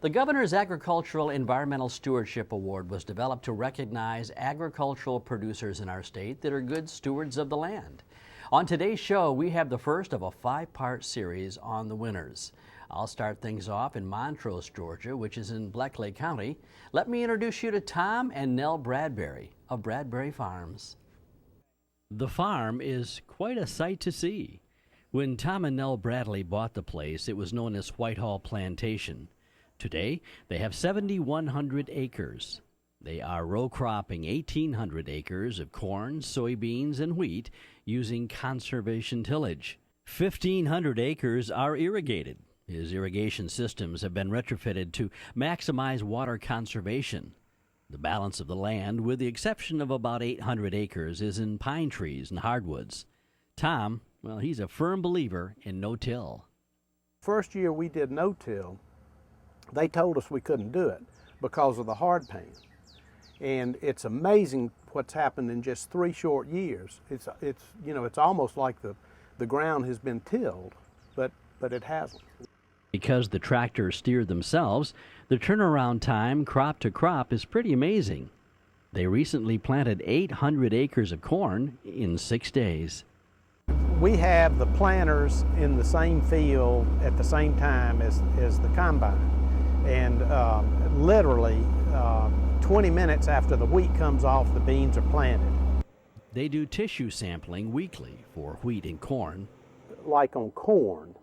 The Governor's Agricultural Environmental Stewardship Award was developed to recognize agricultural producers in our state that are good stewards of the land. On today's show, we have the first of a 5-part series on the winners. I'll start things off in Montrose, Georgia, which is in Bleckley County. Let me introduce you to Tom and Nell Bradbury of Bradbury Farms. The farm is quite a sight to see. When Tom and Nell Bradley bought the place, it was known as Whitehall Plantation. Today, they have 7,100 acres. They are row cropping 1,800 acres of corn, soybeans, and wheat using conservation tillage. 1,500 acres are irrigated. His irrigation systems have been retrofitted to maximize water conservation. The balance of the land, with the exception of about 800 acres, is in pine trees and hardwoods. Tom, well, he's a firm believer in no-till. First year we did no-till, they told us we couldn't do it because of the hard pan. And it's amazing what's happened in just 3 short years. It's almost like the ground has been tilled, but it hasn't. Because the tractors steer themselves, the turnaround time crop to crop is pretty amazing. They recently planted 800 acres of corn in 6 days. We have the planters in the same field at the same time as the combine. And literally 20 minutes after the wheat comes off, the beans are planted. They do tissue sampling weekly for wheat and corn. Like on corn,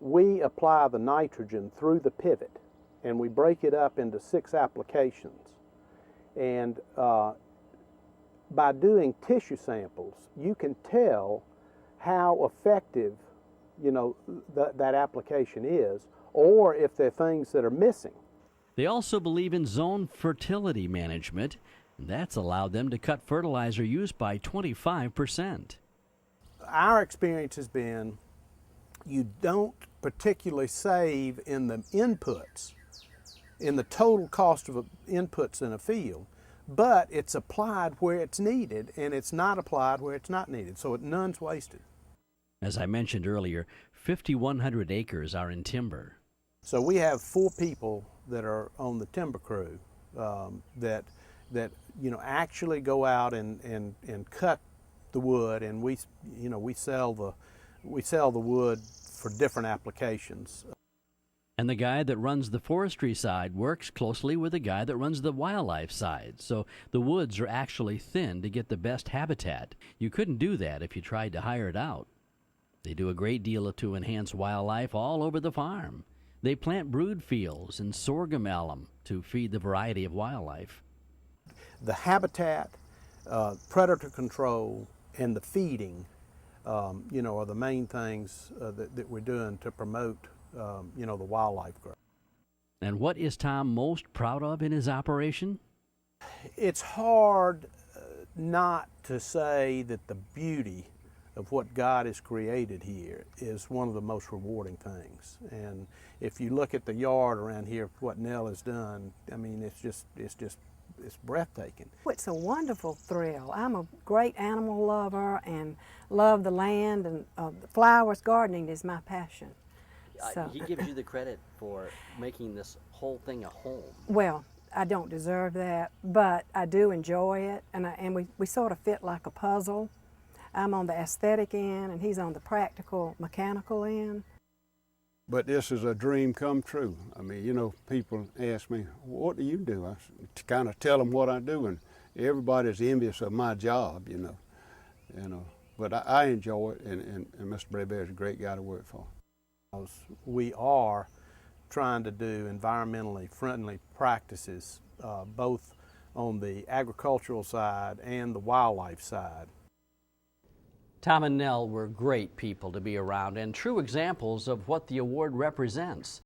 we apply the nitrogen through the pivot, and we break it up into 6 applications. And by doing tissue samples, you can tell how effective, that application is, or if there are things that are missing. They also believe in zone fertility management, and that's allowed them to cut fertilizer use by 25%. Our experience has been you don't particularly save in the inputs, in the total cost of inputs in a field, but it's applied where it's needed and it's not applied where it's not needed, so none's wasted. As I mentioned earlier, 5,100 acres are in timber. So we have 4 people that are on the timber crew that actually go out and cut the wood, and we sell the wood for different applications. And the guy that runs the forestry side works closely with the guy that runs the wildlife side. So the woods are actually thinned to get the best habitat. You couldn't do that if you tried to hire it out. They do a great deal to enhance wildlife all over the farm. They plant brood fields and sorghum alum to feed the variety of wildlife. The habitat, predator control, and the feeding, are the main things that we're doing to promote, the wildlife growth. And what is Tom most proud of in his operation? It's hard not to say that the beauty of what God has created here is one of the most rewarding things. And if you look at the yard around here, what Nell has done, I mean, it's breathtaking. It's a wonderful thrill. I'm a great animal lover and love the land, and flowers, gardening is my passion. So. He gives you the credit for making this whole thing a home. Well, I don't deserve that, but I do enjoy it, and we sort of fit like a puzzle. I'm on the aesthetic end, and he's on the practical, mechanical end. But this is a dream come true. I mean, people ask me, what do you do? I kind of tell them what I do, and everybody's envious of my job, But I enjoy it, and Mr. Bradbury is a great guy to work for. We are trying to do environmentally friendly practices, both on the agricultural side and the wildlife side. Tom and Nell were great people to be around and true examples of what the award represents.